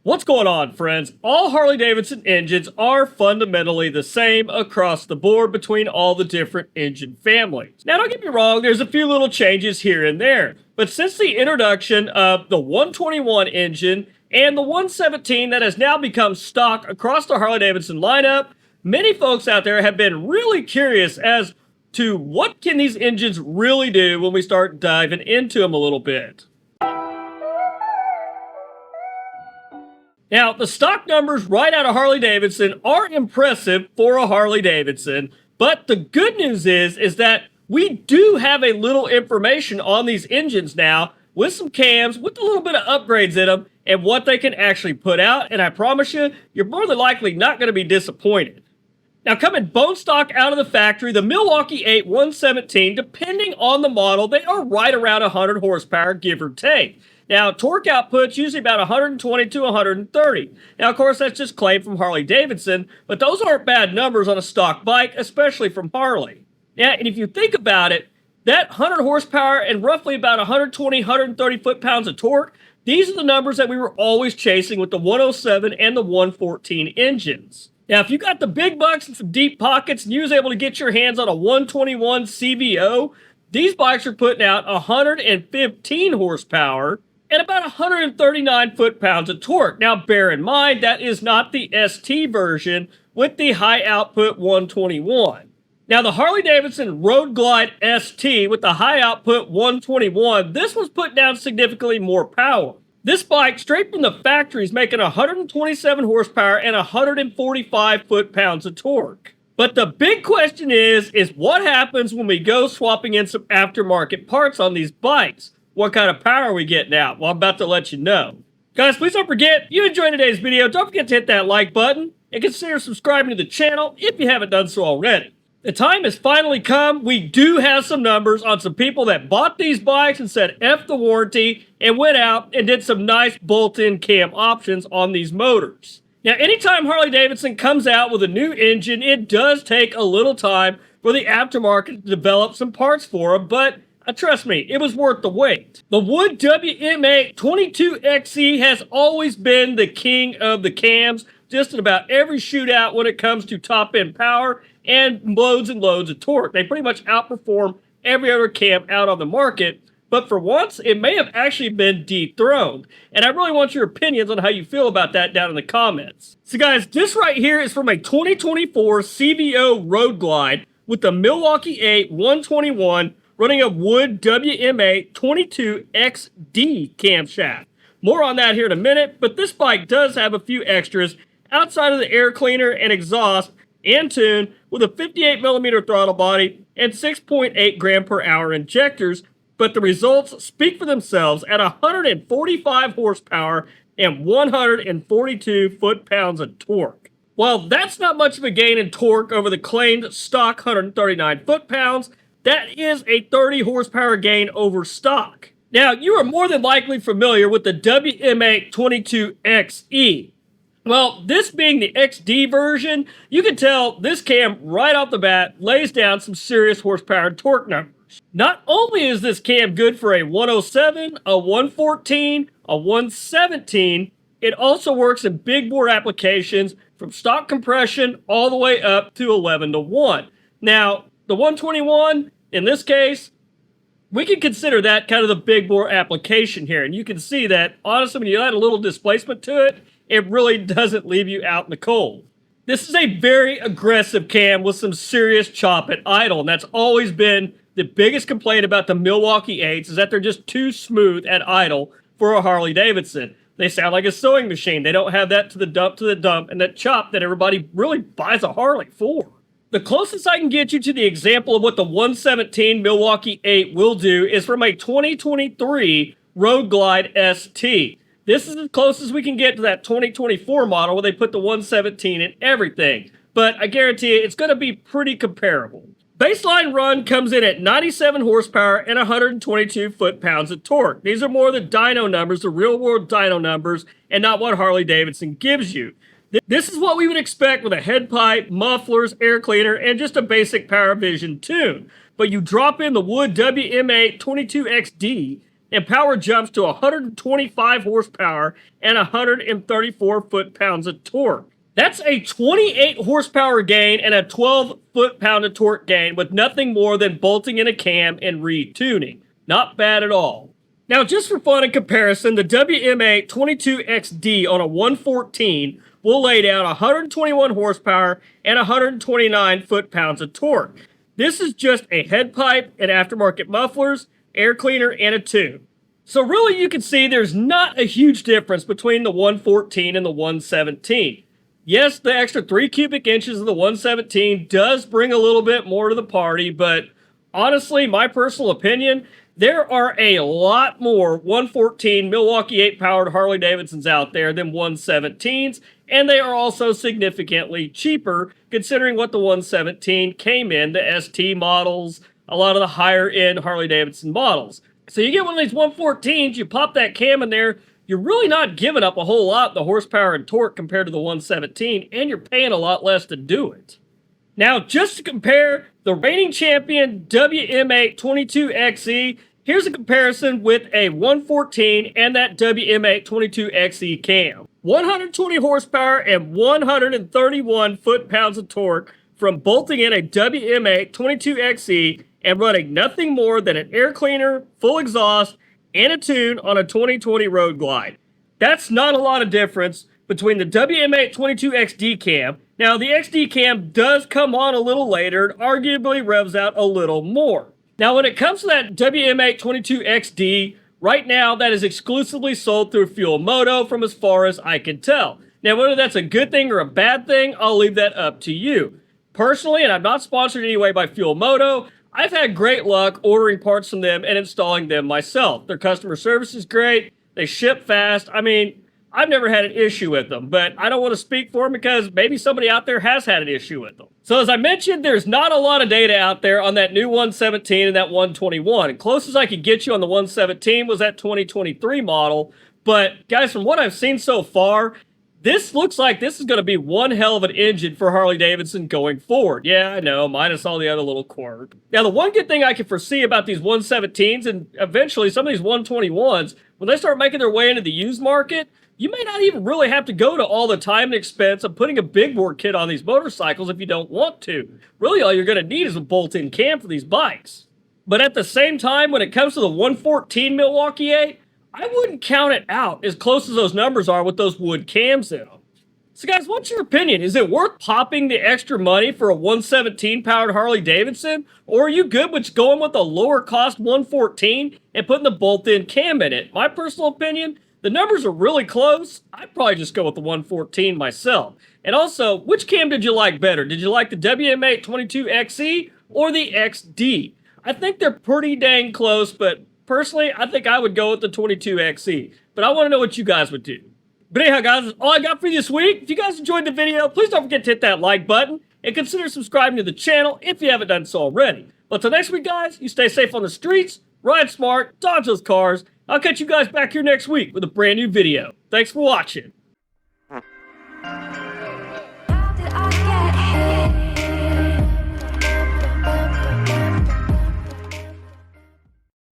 What's going on, friends? All Harley-Davidson engines are fundamentally the same across the board between all the different engine families. Now, don't get me wrong, there's a few little changes here and there, but since the introduction of the 121 engine and the 117 that has now become stock across the Harley-Davidson lineup, many folks out there have been really curious as to what can these engines really do when we start diving into them a little bit. Now, the stock numbers right out of Harley-Davidson are impressive for a Harley-Davidson, but the good news is that we do have a little information on these engines now with some cams, with a little bit of upgrades in them, and what they can actually put out, and I promise you, you're more than likely not going to be disappointed. Now, coming bone stock out of the factory, the Milwaukee 8 117, depending on the model, they are right around 100 horsepower, give or take. Now, torque output's usually about 120 to 130. Now, of course, that's just claimed from Harley-Davidson, but those aren't bad numbers on a stock bike, especially from Harley. Now, and if you think about it, that 100 horsepower and roughly about 120, 130 foot-pounds of torque, these are the numbers that we were always chasing with the 107 and the 114 engines. Now, if you got the big bucks and some deep pockets and you was able to get your hands on a 121 CVO, these bikes are putting out 115 horsepower and about 139 foot-pounds of torque. Now, bear in mind, that is not the ST version with the high-output 121. Now, the Harley-Davidson Road Glide ST with the high-output 121, this was putting down significantly more power. This bike, straight from the factory, is making 127 horsepower and 145 foot-pounds of torque. But the big question is what happens when we go swapping in some aftermarket parts on these bikes? What kind of power are we getting out? Well, I'm about to let you know. Guys, please don't forget, if you enjoyed today's video, don't forget to hit that like button and consider subscribing to the channel if you haven't done so already. The time has finally come. We do have some numbers on some people that bought these bikes and said F the warranty and went out and did some nice bolt-in cam options on these motors. Now, anytime Harley-Davidson comes out with a new engine, it does take a little time for the aftermarket to develop some parts for them, but trust me, it was worth the wait. The Wood WM8 22XE has always been the king of the cams, just in about every shootout when it comes to top-end power and loads of torque. They pretty much outperform every other cam out on the market, but for once, it may have actually been dethroned. And I really want your opinions on how you feel about that down in the comments. So guys, this right here is from a 2024 CVO Road Glide with the Milwaukee 8 121 running a Wood WM8 22XD camshaft. More on that here in a minute, but this bike does have a few extras outside of the air cleaner and exhaust and tune with a 58mm throttle body and 6.8 gram per hour injectors, but the results speak for themselves at 145 horsepower and 142 foot-pounds of torque. While that's not much of a gain in torque over the claimed stock 139 foot-pounds, that is a 30 horsepower gain over stock. Now, you are more than likely familiar with the WM8 22XE. Well, this being the XD version, you can tell this cam right off the bat lays down some serious horsepower and torque numbers. Not only is this cam good for a 107, a 114, a 117, it also works in big bore applications from stock compression all the way up to 11:1. Now, the 121, in this case, we can consider that kind of the big bore application here. And you can see that, honestly, when you add a little displacement to it, it really doesn't leave you out in the cold. This is a very aggressive cam with some serious chop at idle. And that's always been the biggest complaint about the Milwaukee 8s is that they're just too smooth at idle for a Harley-Davidson. They sound like a sewing machine. They don't have that to the dump, and that chop that everybody really buys a Harley for. The closest I can get you to the example of what the 117 Milwaukee 8 will do is from a 2023 Road Glide ST. This is as close as we can get to that 2024 model where they put the 117 in everything. But I guarantee you, it's going to be pretty comparable. Baseline run comes in at 97 horsepower and 122 foot-pounds of torque. These are more the dyno numbers, the real-world dyno numbers, and not what Harley-Davidson gives you. This is what we would expect with a head pipe, mufflers, air cleaner, and just a basic power vision tune. But you drop in the Wood WM8 22XD, and power jumps to 125 horsepower and 134 foot-pounds of torque. That's a 28 horsepower gain and a 12 foot-pound of torque gain with nothing more than bolting in a cam and retuning. Not bad at all. Now, just for fun and comparison, the WM8 22XD on a 114 will lay down 121 horsepower and 129 foot-pounds of torque. This is just a head pipe and aftermarket mufflers, air cleaner, and a tune. So really you can see there's not a huge difference between the 114 and the 117. Yes, the extra 3 cubic inches of the 117 does bring a little bit more to the party, but honestly, my personal opinion, there are a lot more 114 Milwaukee 8 powered Harley-Davidsons out there than 117s, and they are also significantly cheaper considering what the 117 came in, the ST models, a lot of the higher end Harley-Davidson models. So you get one of these 114s, you pop that cam in there, you're really not giving up a whole lot the horsepower and torque compared to the 117, and you're paying a lot less to do it. Now, just to compare the reigning champion WM8 22XE, here's a comparison with a 114 and that WM8 22XE cam. 120 horsepower and 131 foot-pounds of torque from bolting in a WM8 22XE and running nothing more than an air cleaner, full exhaust, and a tune on a 2020 Road Glide. That's not a lot of difference between the WM8 22XD cam. Now, the XD cam does come on a little later and arguably revs out a little more. Now, when it comes to that WM8 22XD, right now that is exclusively sold through Fuel Moto from as far as I can tell. Now, whether that's a good thing or a bad thing, I'll leave that up to you. Personally, and I'm not sponsored in any way by Fuel Moto, I've had great luck ordering parts from them and installing them myself. Their customer service is great. They ship fast. I mean, I've never had an issue with them, but I don't want to speak for them because maybe somebody out there has had an issue with them. So as I mentioned, there's not a lot of data out there on that new 117 and that 121. And closest I could get you on the 117 was that 2023 model. But guys, from what I've seen so far, this looks like this is going to be one hell of an engine for Harley-Davidson going forward. Yeah, I know, minus all the other little quirks. Now, the one good thing I can foresee about these 117s and eventually some of these 121s, when they start making their way into the used market, you may not even really have to go to all the time and expense of putting a big bore kit on these motorcycles if you don't want to. Really, all you're going to need is a bolt-in cam for these bikes. But at the same time, when it comes to the 114 Milwaukee 8, I wouldn't count it out as close as those numbers are with those wood cams in them. So guys, what's your opinion? Is it worth popping the extra money for a 117 powered Harley-Davidson? Or are you good with going with a lower cost 114 and putting the bolt-in cam in it? My personal opinion, the numbers are really close. I'd probably just go with the 114 myself. And also, which cam did you like better? Did you like the WM8 22XE or the XD? I think they're pretty dang close, but personally, I think I would go with the 22XE. But I want to know what you guys would do. But anyhow, guys, that's all I got for you this week. If you guys enjoyed the video, please don't forget to hit that like button and consider subscribing to the channel if you haven't done so already. But till next week, guys, you stay safe on the streets, ride smart, dodge those cars. I'll catch you guys back here next week with a brand new video. Thanks for watching.